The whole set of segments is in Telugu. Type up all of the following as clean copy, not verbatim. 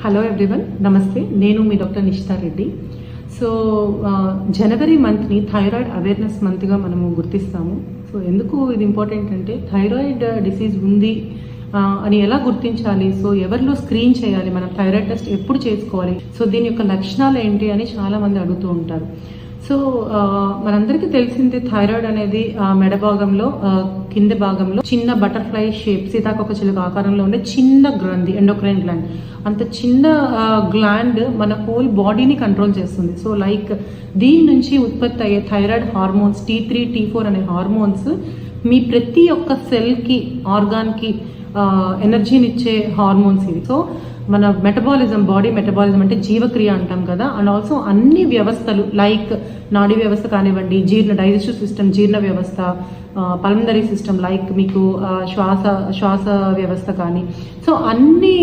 హలో ఎవ్రీవన్, నమస్తే. నేను మీ డాక్టర్ నిషితా రెడ్డి. సో జనవరి మంత్ని థైరాయిడ్ అవేర్నెస్ మంత్గా మనము గుర్తిస్తాము. సో ఎందుకు ఇది ఇంపార్టెంట్ అంటే థైరాయిడ్ డిసీజ్ ఉంది అని ఎలా గుర్తించాలి, సో ఎవరిలో స్క్రీన్ చేయాలి, మనం థైరాయిడ్ టెస్ట్ ఎప్పుడు చేసుకోవాలి, సో దీని యొక్క లక్షణాలు ఏంటి అని చాలామంది అడుగుతూ ఉంటారు. సో మనందరికీ తెలిసిందే థైరాయిడ్ అనేది మెడ భాగంలో కింద భాగంలో చిన్న బటర్ఫ్లై షేప్ సీతాకోక చిలుక ఆకారంలో ఉండే చిన్న గ్రంథి, ఎండోక్రైన్ గ్లాండ్. అంత చిన్న గ్లాండ్ మన హోల్ బాడీని కంట్రోల్ చేస్తుంది. సో లైక్ దీని నుంచి ఉత్పత్తి అయ్యే థైరాయిడ్ హార్మోన్స్ T3, T4 అనే హార్మోన్స్ మీ ప్రతి ఒక్క సెల్కి, ఆర్గాన్కి ఎనర్జీనిచ్చే హార్మోన్స్ ఇవి. సో మన మెటబాలిజం, బాడీ మెటబాలిజం అంటే జీవక్రియ అంటాం కదా, అండ్ ఆల్సో అన్ని వ్యవస్థలు లైక్ నాడీ వ్యవస్థ కానివ్వండి, డైజెస్టివ్ సిస్టమ్, జీర్ణ వ్యవస్థ, పల్మనరీ సిస్టమ్ లైక్ మీకు శ్వాస వ్యవస్థ కానీ, సో అన్ని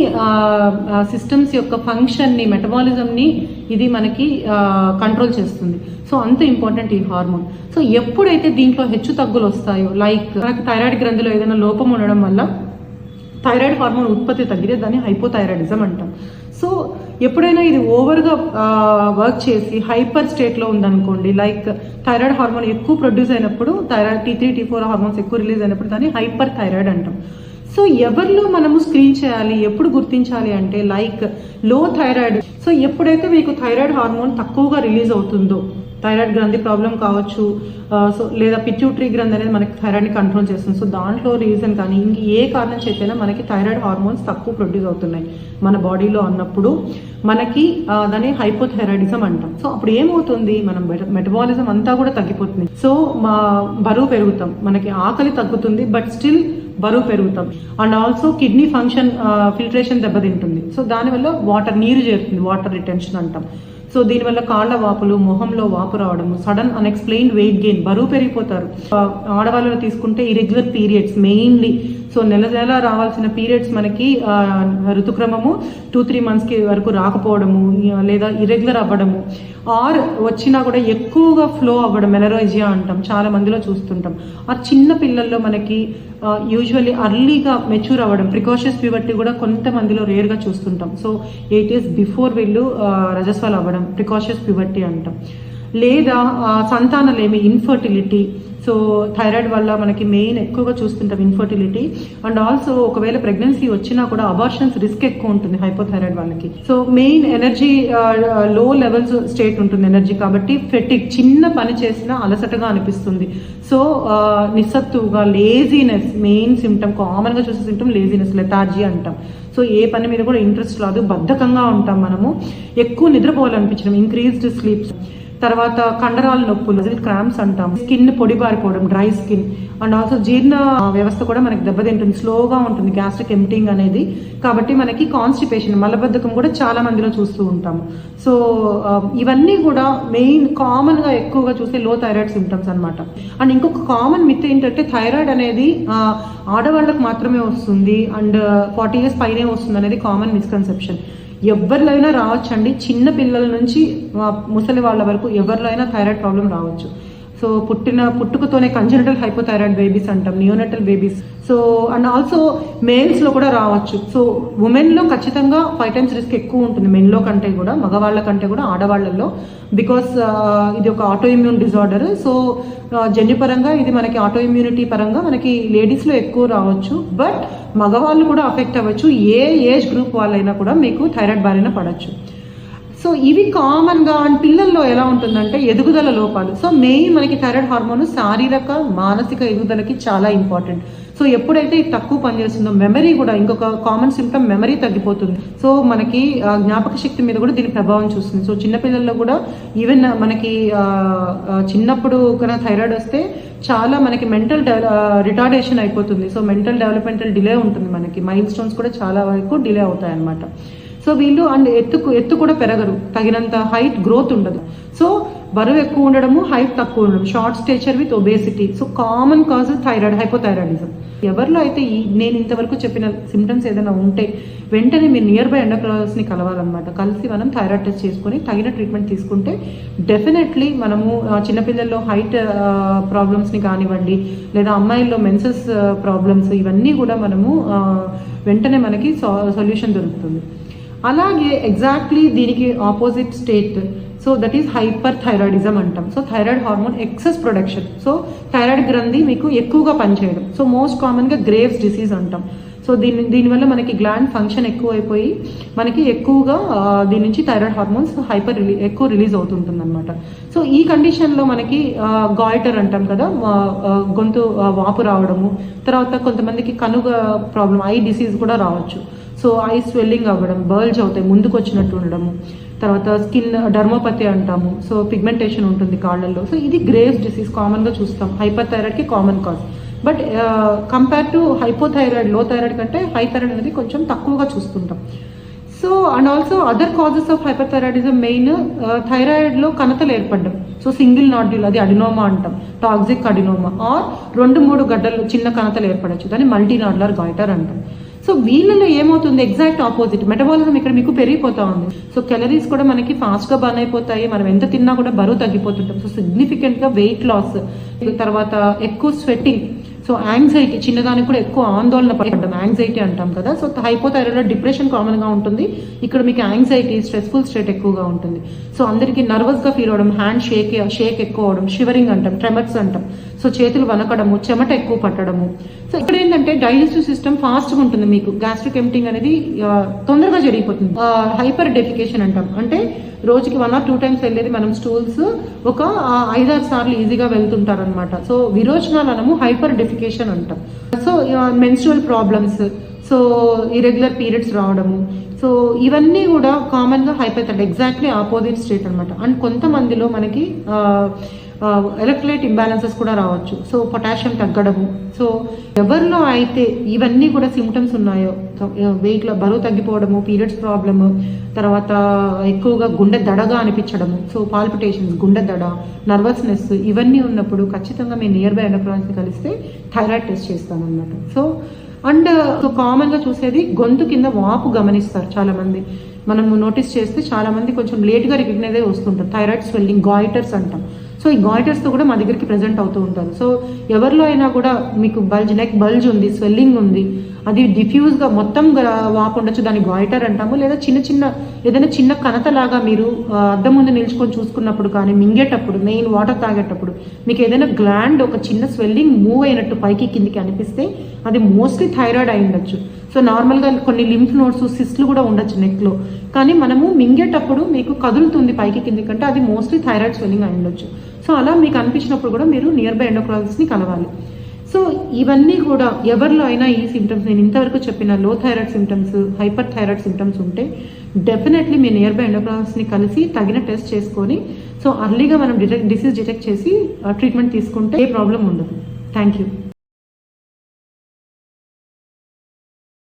సిస్టమ్స్ యొక్క ఫంక్షన్ని, మెటబాలిజంని ఇది మనకి కంట్రోల్ చేస్తుంది. సో అంత ఇంపార్టెంట్ ఈ హార్మోన్. సో ఎప్పుడైతే దీంట్లో హెచ్చు తగ్గులు వస్తాయో, లైక్ మనకి థైరాయిడ్ గ్రంథిలో ఏదైనా లోపం ఉండడం వల్ల థైరాయిడ్ హార్మోన్ ఉత్పత్తి తగ్గితే దాన్ని హైపోథైరాయిడిజం అంటాం. సో ఎప్పుడైనా ఇది ఓవర్గా వర్క్ చేసి హైపర్ స్టేట్లో ఉందనుకోండి, లైక్ థైరాయిడ్ హార్మోన్ ఎక్కువ ప్రొడ్యూస్ అయినప్పుడు, థైరాయిడ్ T3, T4 హార్మోన్స్ ఎక్కువ రిలీజ్ అయినప్పుడు దాన్ని హైపర్ థైరాయిడ్ అంటాం. సో ఎవరిలో మనము స్క్రీన్ చేయాలి, ఎప్పుడు గుర్తించాలి అంటే లైక్ లో థైరాయిడ్. సో ఎప్పుడైతే మీకు థైరాయిడ్ హార్మోన్ తక్కువగా రిలీజ్ అవుతుందో, థైరాయిడ్ గ్రంథి ప్రాబ్లం కావచ్చు, సో లేదా పిట్యూటరీ గ్రంథి అనేది మనకి థైరాయిడ్ని కంట్రోల్ చేస్తుంది. సో దాంట్లో రీజన్ కానీ ఇంక ఏ కారణం చేతైనా మనకి థైరాయిడ్ హార్మోన్స్ తక్కువ ప్రొడ్యూస్ అవుతున్నాయి మన బాడీలో అన్నప్పుడు మనకి దాన్ని హైపోథైరాయిడిజం అంటాం. సో అప్పుడు ఏమవుతుంది, మనం మెటబాలిజం అంతా కూడా తగ్గిపోతుంది. సో బరువు పెరుగుతాం, మనకి ఆకలి తగ్గుతుంది, బట్ స్టిల్ బరువు పెరుగుతాం. And also kidney function, filtration దెబ్బతింటుంది. సో దానివల్ల నీరు చేరుతుంది, వాటర్ రిటెన్షన్ అంటాం. సో దీనివల్ల కాళ్ళ వాపులు, మొహంలో వాపు రావడము, సడన్ అన్ఎక్స్ప్లెయిన్డ్ వెయిట్ గెయిన్, బరువు పెరిగిపోతారు. ఆడవాళ్ళలో తీసుకుంటే ఇరెగ్యులర్ పీరియడ్స్ మెయిన్లీ. సో నెల రావాల్సిన పీరియడ్స్ మనకి ఋతుక్రమము 2-3 monthsకి వరకు రాకపోవడము, లేదా ఇరెగ్యులర్ అవ్వడము, ఆర్ వచ్చినా కూడా ఎక్కువగా ఫ్లో అవ్వడం, మెనరోజియా అంటాం, చాలా మందిలో చూస్తుంటాం. ఆ చిన్న పిల్లల్లో మనకి యూజువల్లీ అర్లీగా మెచ్యూర్ అవ్వడం, ప్రికాషన్స్ ప్యూబర్టీ కూడా కొంతమందిలో రేర్గా చూస్తుంటాం. సో 8 years బిఫోర్ వీళ్ళు రజస్వాల్ అవ్వడం, ప్రికాషన్స్ ప్యూబర్టీ అంటాం. లేదా సంతానలేమి, ఇన్ఫర్టిలిటీ. సో థైరాయిడ్ వల్ల మనకి మెయిన్ ఎక్కువగా చూస్తుంటాం ఇన్ఫర్టిలిటీ. అండ్ ఆల్సో ఒకవేళ ప్రెగ్నెన్సీ వచ్చినా కూడా అబార్షన్స్ రిస్క్ ఎక్కువ ఉంటుంది హైపోథైరాయిడ్ వాళ్ళకి. సో మెయిన్ ఎనర్జీ లో లెవెల్స్ స్టేట్ ఉంటుంది ఎనర్జీ, కాబట్టి ఫెటిక్, చిన్న పని చేసినా అలసటగా అనిపిస్తుంది. సో నిస్సత్తుగా, లేజీనెస్ మెయిన్ సిమ్టమ్, కామన్గా చూసే సిమ్టమ్ లేజీనెస్, లెథార్జీ అంటాం. సో ఏ పని మీద కూడా ఇంట్రెస్ట్ రాదు, బద్ధకంగా ఉంటాం మనము, ఎక్కువ నిద్రపోవాలనిపించడం, ఇంక్రీజ్డ్ స్లీప్స్. తర్వాత కండరాల నొప్పులు, క్రాంప్స్ అంటాం, స్కిన్ పొడిబారిపోవడం, డ్రై స్కిన్. అండ్ ఆల్సో జీర్ణ వ్యవస్థ కూడా మనకి దెబ్బతింటుంది, స్లోగా ఉంటుంది గ్యాస్ట్రిక్ ఎంప్టింగ్ అనేది. కాబట్టి మనకి కాన్స్టిపేషన్, మలబద్ధకం కూడా చాలా మందిలో చూస్తూ ఉంటాము. సో ఇవన్నీ కూడా మెయిన్ కామన్గా ఎక్కువగా చూసే లో థైరాయిడ్ సిమ్టమ్స్ అనమాట. అండ్ ఇంకొక కామన్ మిత్ ఏంటంటే థైరాయిడ్ అనేది ఆడవాళ్ళకు మాత్రమే వస్తుంది అండ్ 40 years పైనే వస్తుంది అనేది కామన్ మిస్కన్సెప్షన్. ఎవరిలో అయినా రావచ్చు అండి, చిన్న పిల్లల నుంచి ముసలి వాళ్ళ వరకు ఎవరిలో అయినా థైరాయిడ్ ప్రాబ్లం రావచ్చు. సో పుట్టుకతోనే కంజనిటల్ హైపోథైరాయిడ్ బేబీస్ అంటాం, neonatal babies. So and also మేల్స్లో కూడా రావచ్చు. సో ఉమెన్లో ఖచ్చితంగా 5 times రిస్క్ ఎక్కువ ఉంటుంది, మెన్లో కంటే కూడా, మగవాళ్ళ కంటే కూడా ఆడవాళ్ళల్లో. బికాస్ ఇది ఒక ఆటో ఇమ్యూన్ డిజార్డర్. సో జన్యుపరంగా ఇది మనకి ఆటో ఇమ్యూనిటీ పరంగా మనకి లేడీస్లో ఎక్కువ రావచ్చు, బట్ మగవాళ్ళు కూడా అఫెక్ట్ అవ్వచ్చు. ఏ ఏజ్ గ్రూప్ వాళ్ళైనా కూడా మీకు థైరాయిడ్ బారిన పడవచ్చు. సో ఇవి కామన్గా. అండ్ పిల్లల్లో ఎలా ఉంటుందంటే ఎదుగుదల లోపాలు. సో మెయిన్ మనకి థైరాయిడ్ హార్మోన్ శారీరక, మానసిక ఎదుగుదలకి చాలా ఇంపార్టెంట్. సో ఎప్పుడైతే ఇది తక్కువ పనిచేస్తుందో, మెమరీ కూడా ఇంకొక కామన్ సిమ్టమ్, మెమరీ తగ్గిపోతుంది. సో మనకి జ్ఞాపక శక్తి మీద కూడా దీని ప్రభావం చూస్తుంది. సో చిన్నపిల్లల్లో కూడా ఈవెన్ మనకి చిన్నప్పుడు కన్నా థైరాయిడ్ వస్తే చాలా మనకి మెంటల్ రిటార్డేషన్ అయిపోతుంది. సో మెంటల్ డెవలప్మెంటల్ డిలే ఉంటుంది, మనకి మైల్ స్టోన్స్ కూడా చాలా వరకు డిలే అవుతాయి అన్నమాట. సో వీళ్ళు అండ్ ఎత్తు కూడా పెరగరు, తగినంత హైట్ గ్రోత్ ఉండదు. సో బరువు ఎక్కువ ఉండడము, హైట్ తక్కువ ఉండడం, short stature with obesity. So common cause thyroid, hypothyroidism. ఎవరిలో అయితే నేను ఇంతవరకు చెప్పిన సిమ్టమ్స్ ఏదైనా ఉంటే వెంటనే మీరు నియర్ బై ఎండోక్రైనాలజిస్ట్ని కలవాలన్నమాట. కలిసి మనం థైరాయిడ్ టెస్ట్ చేసుకొని తగిన ట్రీట్మెంట్ తీసుకుంటే డెఫినెట్లీ మనము చిన్నపిల్లల్లో హైట్ ప్రాబ్లమ్స్ని కానివ్వండి, లేదా అమ్మాయిల్లో మెన్సెస్ ప్రాబ్లమ్స్, ఇవన్నీ కూడా మనము వెంటనే మనకి సొల్యూషన్ దొరుకుతుంది. అలాగే ఎగ్జాక్ట్లీ దీనికి opposite state, so that is hyperthyroidism అంటాం. So thyroid hormone excess production, so thyroid గ్రంథి మీకు ఎక్కువగా పనిచేయడం. సో మోస్ట్ కామన్గా గ్రేవ్స్ డిసీజ్ అంటాం. సో దీనివల్ల మనకి గ్లాండ్ ఫంక్షన్ ఎక్కువ అయిపోయి మనకి ఎక్కువగా దీని నుంచి థైరాయిడ్ హార్మోన్స్ ఎక్కువ రిలీజ్ అవుతుంటుంది అనమాట. సో ఈ కండిషన్లో మనకి గాయిటర్ అంటాం కదా, గొంతు వాపు రావడము, తర్వాత కొంతమందికి కనుగ ప్రాబ్లం, ఐ డిసీజ్ కూడా రావచ్చు. సో ఐ స్వెల్లింగ్ అవ్వడం, బర్ల్జ్ అవుతాయి ముందుకు వచ్చినట్టు ఉండడము, తర్వాత స్కిన్ డర్మోపతి అంటాము. సో పిగ్మెంటేషన్ ఉంటుంది కాళ్ళల్లో. సో ఇది గ్రేవ్స్ డిసీజ్ కామన్గా చూస్తాం, హైపర్ థైరాయిడ్కి common cause. But compare to hypothyroid, low thyroid కంటే హై థైరాయిడ్ అనేది కొంచెం తక్కువగా చూస్తుంటాం. So and also other causes of hyperthyroidism main థైరాయిడ్లో కణతలు ఏర్పడడం. సో సింగిల్ నాడ్యూల్, అది అడినోమా అంటాం, టాక్సిక్ అడినోమా, ఆర్ 2-3 గడ్డలు చిన్న కణతలు ఏర్పడచ్చు, దాన్ని మల్టీ నాడ్యులర్ గాయిటర్ అంటాం. సో వీళ్ళలో ఏమవుతుంది, ఎగ్జాక్ట్ ఆపోజిట్, మెటబాలిజం ఇక్కడ మీకు పెరిగిపోతా ఉంది. సో క్యాలరీస్ కూడా మనకి ఫాస్ట్గా బర్న్ అయిపోతాయి, మనం ఎంత తిన్నా కూడా బరువు తగ్గిపోతుంటాం. సో సిగ్నిఫికెంట్గా వెయిట్ లాస్, తర్వాత ఎక్కువ స్వెట్టింగ్, సో యాంగ్జైటీ, చిన్నదానికి కూడా ఎక్కువ ఆందోళన పడడం, యాంగ్జైటీ అంటాం కదా. సో హైపోథైరాయిడ్లో డిప్రెషన్ కామన్గా ఉంటుంది, ఇక్కడ మీకు యాంగ్జైటీ, స్ట్రెస్ఫుల్ స్టేట్ ఎక్కువగా ఉంటుంది. సో అందరికీ నర్వస్గా ఫీల్ అవడం, హ్యాండ్ షేక్ ఎక్కువ అవడం, షివరింగ్ అంటాం, ట్రెమర్స్ అంటాం. సో చేతులు వనకడము, చెమట ఎక్కువ పట్టడము. సో ఇక్కడ ఏంటంటే డైజెస్టివ్ సిస్టమ్ ఫాస్ట్గా ఉంటుంది, మీకు గ్యాస్ట్రిక్ ఎంప్టింగ్ అనేది తొందరగా జరిగిపోతుంది. హైపర్ డెఫికేషన్ అంటాం, అంటే రోజుకి 1 or 2 times వెళ్ళేది మనం స్టూల్స్ ఒక 5-6 సార్లు ఈజీగా వెళ్తుంటారు అనమాట. సో విరోచనాలు అనము హైపర్ డెఫికేషన్ అంటాం. So menstrual problems, so irregular periods రావడము, సో ఇవన్నీ కూడా కామన్గా హైపర్ ఎగ్జాక్ట్లీ ఆపోజిట్ స్టేట్ అనమాట. అండ్ కొంతమందిలో మనకి ఎలక్ట్రోలైట్ ఇంబ్యాలెన్సెస్ కూడా రావచ్చు, సో పొటాషియం తగ్గడము. సో ఎవరిలో అయితే ఇవన్నీ కూడా సిమ్టమ్స్ ఉన్నాయో, వెయిట్లో బరువు తగ్గిపోవడము, పీరియడ్స్ ప్రాబ్లము, తర్వాత ఎక్కువగా గుండె దడగా అనిపించడము, సో పాల్పిటేషన్స్, గుండె దడ, నర్వస్నెస్, ఇవన్నీ ఉన్నప్పుడు ఖచ్చితంగా మీ నియర్ బై ఎండోక్రైనాలజిస్ట్ని కలిస్తే థైరాయిడ్ టెస్ట్ చేస్తామన్నమాట. సో అండ్ కామన్గా చూసేది గొంతు కింద వాపు గమనిస్తారు చాలామంది. మనము నోటీస్ చేస్తే చాలామంది కొంచెం లేట్గా రికగ్నైజ్ అయ్యి వస్తుంటారు, థైరాయిడ్ స్వెల్లింగ్, గాయిటర్స్ అంటాం. సో ఈ గాయిటర్స్తో కూడా మా దగ్గరికి ప్రెజెంట్ అవుతూ ఉంటారు. సో ఎవరిలో అయినా కూడా మీకు నెక్ బల్జ్ ఉంది, స్వెల్లింగ్ ఉంది, అది డిఫ్యూజ్గా మొత్తం వాపు ఉండొచ్చు, దాన్ని గాయిటర్ అంటాము. లేదా ఏదైనా చిన్న కణతలాగా మీరు అద్దం ముందు నిల్చుకొని చూసుకున్నప్పుడు కానీ, మింగేటప్పుడు, మెయిన్ వాటర్ తాగేటప్పుడు మీకు ఏదైనా గ్లాండ్ ఒక చిన్న స్వెల్లింగ్ మూవ్ అయినట్టు పైకి కిందికి అనిపిస్తే అది మోస్ట్లీ థైరాయిడ్ అయి ఉండొచ్చు. సో నార్మల్గా కొన్ని లింఫ్ నోడ్స్, సిస్ట్లు కూడా ఉండొచ్చు నెక్లో, కానీ మనము మింగేటప్పుడు మీకు కదులుతుంది పైకి కింది కంటే, అది మోస్ట్లీ థైరాయిడ్ స్వెల్లింగ్ అయి ఉండొచ్చు. సో అలా మీకు అనిపించినప్పుడు కూడా మీరు నియర్ బై ఎండోక్రైనాలజిస్ట్ని కలవాలి. సో ఇవన్నీ కూడా ఎవరిలో అయినా ఈ సిమ్టమ్స్, నేను ఇంతవరకు చెప్పిన లో thyroid symptoms, hyper thyroid symptoms ఉంటే డెఫినెట్లీ మీ నియర్ బై ఎండోక్రైనాలజిస్ట్ని కలిసి తగిన టెస్ట్ చేసుకొని, సో అర్లీగా మనం డిసీజ్ డిటెక్ట్ చేసి ట్రీట్మెంట్ తీసుకుంటే ఏ ప్రాబ్లం ఉండదు. Thank you.